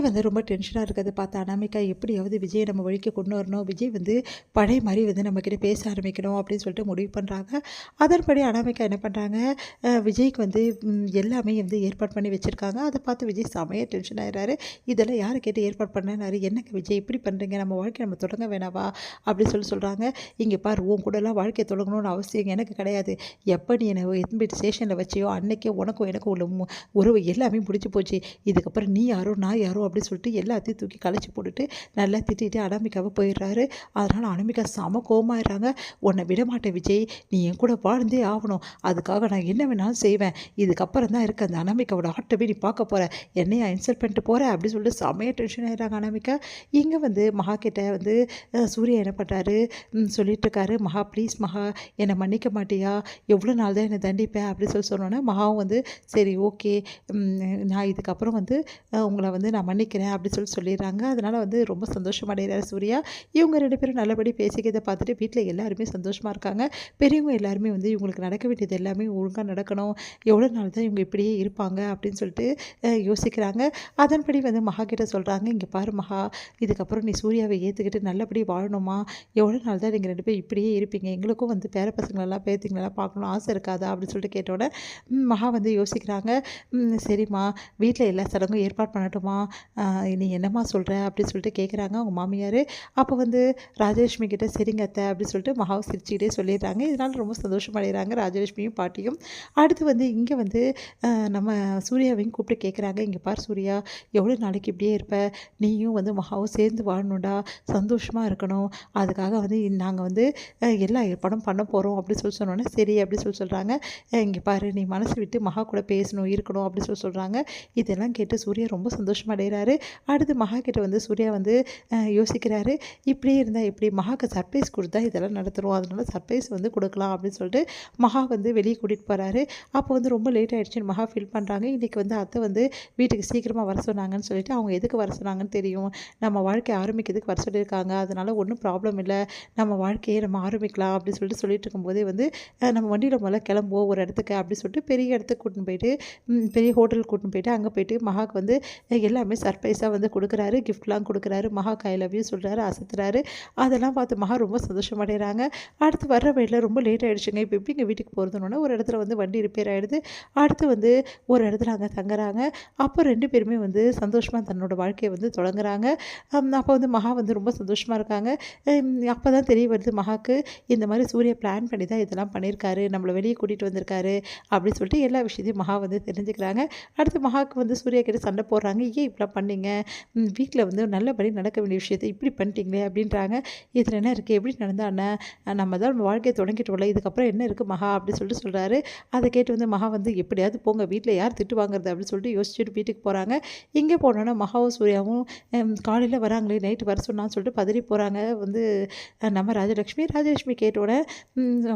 வந்து ரொம்ப டென்ஷனாக இருக்கிறத பார்த்து அனாமிகா எப்படியாவது விஜயை நம்ம வழிக்கு கொண்டு வரணும், விஜய் வந்து பழைய மாதிரி வந்து நம்மக்கிட்ட பேச ஆரம்பிக்கணும் அப்படின்னு சொல்லிட்டு முடிவு பண்ணுறாங்க. அதன்படி அனாமிகா என்ன பண்ணுறாங்க, விஜய்க்கு வந்து எல்லாமே வந்து ஏற்பாடு பண்ணி வச்சுருக்காங்க. அதை பார்த்து விஜய் செமையாக டென்ஷன் ஆகிடுறாரு. இதெல்லாம் யாரை கேட்டு ஏற்பாடு பண்ணனாரு, என்னங்க விஜய் இப்படி பண்ணுறீங்க, நம்ம வாழ்க்கை நம்ம தொடங்க வேணாவா அப்படின்னு சொல்கிறாங்க. இங்கே பாரு, உன் கூடலாம் வாழ்க்கையை தொடங்கணும்னு அவசியம் எனக்கு கிடையாது. எப்போ நீ என்னை எந்த ஸ்டேஷனில் வச்சியோ அன்னைக்கே உனக்கும் எனக்கும் உள்ள உறவு எல்லாமே முடிச்சு போச்சு. இதுக்கப்புறம் நீ யாரோ நான் யாரோ அப்படின்னு சொல்லிட்டு எல்லாத்தையும் தூக்கி கழிச்சு போட்டுட்டு நல்லா திட்டிட்டு அனாமிகாவை போயிடுறாரு. அதனால் அனாமிகா செம கோவமாயிடுறாங்க. உன்னை விடமாட்டேன் விஜய், நீ என் கூட வாழ்ந்தே ஆகணும், அதுக்காக நான் என்ன வேணாலும் செய்வேன். இதுக்கப்புறம் தான் இருக்க அந்த அனாமிகாவோட ஆட்டவே நீ பார்க்க போகிற, என்னையா இன்சல்ட் பண்ணிட்டு போகிற அப்படின்னு சொல்லிட்டு செமையாக டென்ஷன் ஆகிடுறாங்க அனாமிகா. இங்கே வந்து மகா கிட்ட வந்து சூர்யா என்ன பண்ணுறாரு, சொல்லிட்டு இருக்காரு, மகா ப்ளீஸ் மகா என்னை மன்னிக்க மாட்டியா, எவ்வளோ நாள் தான் என்னை தண்டிப்பேன் அப்படின்னு சொன்னோன்னே மகாவும் வந்து சரி ஓகே, நான் இதுக்கப்புறம் வந்து உங்களை வந்து நான் மன்னிக்கிறேன் அப்படின்னு சொல்லிடுறாங்க. அதனால் வந்து ரொம்ப சந்தோஷமடைகிறார் சூர்யா. இவங்க 2 பேரும் நல்லபடி பேசிக்கிறதை பார்த்துட்டு வீட்டில் எல்லாருமே சந்தோஷமாக இருக்காங்க. பெரியவங்க எல்லாருமே வந்து இவங்களுக்கு நடக்க வேண்டியது எல்லாமே ஒழுங்காக நடக்கணும், எவ்வளோ நாள் தான் இவங்க இப்படியே இருப்பாங்க அப்படின்னு சொல்லிட்டு யோசிக்கிறாங்க. அதன்படி வந்து மகா கிட்ட சொல்கிறாங்க, இங்கே பாரு மகா, இதுக்கப்புறம் நீ சூர்யாவை ஏற்றுக்கிட்டு நல்லபடி வாழணுமா, எவ்வளோ நாள் தான் நீங்கள் 2 பேரும் இப்படியே இருப்பீங்க, எங்களுக்கும் வந்து பேர பசங்களெல்லாம் பேத்திங்களெல்லாம் பார்க்கணும் ஆசை இருக்காதா அப்படின்னு சொல்லிட்டு கேட்டோன்னே மகா வந்து யோசிக்கிறாங்க. சரிம்மா, வீட்டில் எல்லா சடங்கும் ஏற்பாடு பண்ணட்டுமா, நீ என்னம்மா சொல்கிற அப்படின்னு சொல்லிட்டு கேட்குறாங்க அவங்க மாமியார். அப்போ வந்து ராஜலட்சுமி கிட்ட சரிங்க அத்தை அப்படின்னு சொல்லிட்டு மகாவை சிரிச்சுக்கிட்டே சொல்லிடுறாங்க. இதனால் ரொம்ப சந்தோஷமடைகிறாங்க ராஜலட்சுமியும் பாட்டியும். அடுத்து வந்து இங்கே வந்து நம்ம சூர்யாவையும் கூப்பிட்டு கேட்குறாங்க, இங்கே பார் சூர்யா, எவ்வளோ நாளைக்கு இப்படியே இருப்ப, நீயும் வந்து மகாவும் சேர்ந்து வாழணும்டா, சந்தோஷமாக இருக்கணும், அதுக்காக வந்து நாங்கள் வந்து எல்லா ஏற்பாடும் பண்ண போகிறோம் அப்படின்னு சொன்னோன்னே சரி அப்படின்னு சொல்கிறாங்க. இங்கே பாரு, நீ மனசு விட்டு மகா கூட பேசணும் இருக்கணும் அப்படின்னு சொல்கிறாங்க. இதெல்லாம் கேட்டு சூர்யா ரொம்ப சந்தோஷமடைகிறாரு. அடுத்து மகா கிட்ட வந்து சூர்யா வந்து யோசிக்கிறாரு, இப்படியே இருந்தால் எப்படி, மகாக்கு சர்ப்ரைஸ் கொடுத்தா இதெல்லாம் நடத்துகிறோம், அதனால சர்ப்ரைஸ் வந்து கொடுக்கலாம் அப்படின்னு சொல்லிட்டு மகா வந்து வெளியே கூட்டிகிட்டு போகிறாரு. அப்போ வந்து ரொம்ப லேட் ஆகிடுச்சுன்னு மகா ஃபீல் பண்ணுறாங்க. இன்றைக்கி வந்து அத்தை வந்து வீட்டுக்கு சீக்கிரமாக வர சொன்னாங்கன்னு சொல்லிட்டு, அவங்க எதுக்கு வர சொன்னாங்கன்னு தெரியும், நம்ம வாழ்க்கையை ஆரம்பிக்கிறதுக்கு வர சொல்லியிருக்காங்க, அதனால் ஒன்றும் ப்ராப்ளம் இல்லை, நம்ம வாழ்க்கையை நம்ம ஆரம்பிக்கலாம் அப்படின்னு சொல்லிட்டு இருக்கும்போதே வந்து நம்ம வண்டியில் முதல்ல கிளம்புவோம் ஒரு இடத்துக்கு அப்படின்னு சொல்லிட்டு பெரிய இடத்துக்கு கூட்டின்னு போயிட்டு பெரிய ஹோட்டலுக்கு கூட்டின்னு போயிட்டு அங்கே போயிட்டு மகாக்கு வந்து எல்லாமே சர்ப்ரைஸாக வந்து கொடுக்குறாரு, கிஃப்ட்லாம் கொடுக்குறாரு, மகா ஐ லவ் யூ சொல்கிறாரு, அசத்துறாரு. அதெல்லாம் பார்த்து மகா ரொம்ப சந்தோஷமடைகிறாங்க. அடுத்து வர்ற வழியில் ரொம்ப லேட் ஆகிடுச்சுங்க. இப்போ எப்படிங்க வீட்டுக்கு போகிறதுன்னு ஒரு இடத்துல வந்து வண்டி ரிப்பேர் ஆகிடுது. அடுத்து வந்து ஒரு இடத்துல அங்கே தங்குறாங்க. அப்போ 2 பேருமே வந்து சந்தோஷமாக தன்னோட வாழ்க்கையை வந்து தொடங்குறாங்க. அப்போ வந்து மகா வந்து ரொம்ப சந்தோஷமாக இருக்காங்க. அப்போ தான் தெரிய வருது மகாக்கு, இந்த மாதிரி சூர்யா பிளான் பண்ணி தான் இதெல்லாம் பண்ணியிருக்காரு, நம்மளை வெளியே கூட்டிகிட்டு வந்திருக்காரு அப்படின்னு சொல்லிட்டு எல்லா விஷயத்தையும் மகா வந்து தெரிஞ்சுக்கிறாங்க. அடுத்து மகாவுக்கு வந்து சூர்யா கிட்ட சண்டை போடுறாங்க, ஏன் இப்படிலாம் பண்ணீங்க, வீட்டில் வந்து நல்லபடி நடக்க வேண்டிய விஷயத்தை இப்படி பண்ணிட்டீங்களே அப்படின்றாங்க. இதில் என்ன இருக்குது, எப்படி நடந்தால் என்ன, நம்ம தான் நம்ம வாழ்க்கையை தொடங்கிட்டோம்ல, இதுக்கப்புறம் என்ன இருக்குது மகா அப்படின்னு சொல்லிட்டு சொல்கிறாரு. அதை கேட்டு வந்து மகா வந்து எப்படியாவது போங்க, வீட்டில் யார் திட்டு வாங்குறது அப்படின்னு சொல்லிட்டு யோசிச்சுட்டு வீட்டுக்கு போகிறாங்க. இங்கே போனோன்னா மகாவும் சூர்யாவும் காலையில் வராங்களே நைட்டு வர சொன்னான்னு சொல்லிட்டு பதறி போகிறாங்க வந்து நம்ம ராஜலட்சுமி கேட்டோன்னே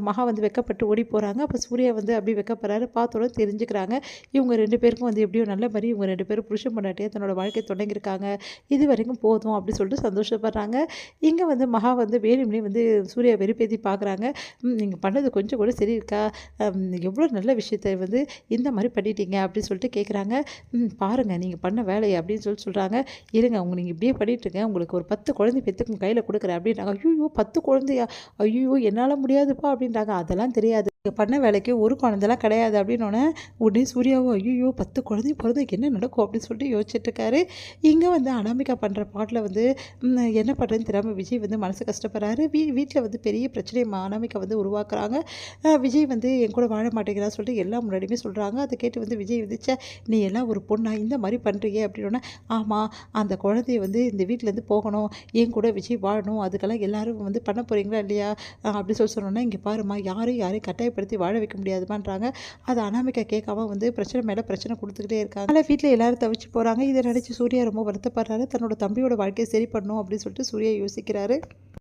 மகா வந்து வெக்கப்பட்டு ஓடி போகிறாங்க. அப்போ சூர்யா வந்து அப்படி வெக்கப்படுறாரு. பார்த்தோன்னே தெரிஞ்சுக்கிறாங்க, இவங்க 2 பேருக்கும் வந்து எப்படியோ நல்ல மாதிரி இவங்க 2 பேரும் புருஷன் பொண்டாட்டியாக தன்னோட வாழ்க்கையை தொடங்கியிருக்காங்க, இது வரைக்கும் போதும் அப்படின்னு சொல்லிட்டு சந்தோஷப்படுறாங்க. இங்கே வந்து மகா வந்து வேணும்னே வந்து சூர்யா வெறுப்பேற்றி பார்க்குறாங்க. நீங்கள் பண்ணது கொஞ்சம் கூட சரி இருக்கா, எவ்வளோ நல்ல விஷயத்தை வந்து இந்த மாதிரி பண்ணிட்டீங்க அப்படின்னு சொல்லிட்டு கேட்குறாங்க. பாருங்கள் நீங்கள் பண்ண வேலையை அப்படின்னு சொல்கிறாங்க. இருங்க, நீங்கள் இப்படியே பண்ணிட்டுருங்க, உங்களுக்கு ஒரு 10 குழந்தை பெற்றுக்கு கையில் கொடுக்குறேன் அப்படின்றாங்க. ஐயோ 10 குழந்தையா, ஐயோ என்னால் முடியாதுப்பா அப்படின்றாங்க. அதெல்லாம் தெரியாது, பண்ண வேலைக்கு ஒரு குழந்தைலாம் கிடையாது அப்படின்னோடனே உடனே சூர்யாவும் ஐயோ 10 குழந்தை பிறந்த என்ன நடக்கும் அப்படின்னு சொல்லிட்டு யோசிச்சுட்ருக்காரு. இங்கே வந்து அனாமிகா பண்ணுற பாட்டில் வந்து என்ன பண்ணுறதுன்னு தெரியாமல் விஜய் வந்து மனசு கஷ்டப்படுறாரு. வீட்டில் வந்து பெரிய பிரச்சனையை அனாமிகா வந்து உருவாக்குறாங்க. விஜய் வந்து என் கூட வாழ மாட்டேங்கிறான்னு சொல்லிட்டு எல்லாம் முன்னாடியுமே சொல்கிறாங்க. அதை கேட்டு வந்து விஜய் வந்துச்சா, நீ எல்லாம் ஒரு பொண்ணா இந்த மாதிரி பண்ணுறீங்க அப்படின்னோடனே, ஆமாம் அந்த குழந்தைய வந்து இந்த வீட்டிலேருந்து போகணும், என் கூட விஜய் வாழணும், அதுக்கெல்லாம் எல்லோரும் வந்து பண்ண போகிறீங்களா இல்லையா அப்படி சொன்னோன்னா, இங்கே பாருமா யாரையும் கட்டாயப்படுத்தி வாழ வைக்க முடியாதுமான்றாங்க. அதை அனாமிகா கேட்காம வந்து பிரச்சனை மேலே பிரச்சனை கொடுத்துக்கிட்டே இருக்காங்க. அதனால் வீட்டில் எல்லாரும் தவிச்சு போகிறாங்க. இதை நினச்சி சூர்யா ரொம்ப வருத்தப்படுறாரு. தன்னோட தம்பியோட வாழ்க்கையை சரி பண்ணணும் அப்படின்னு சொல்லிட்டு சூர்யா யோசிக்கிறாரு.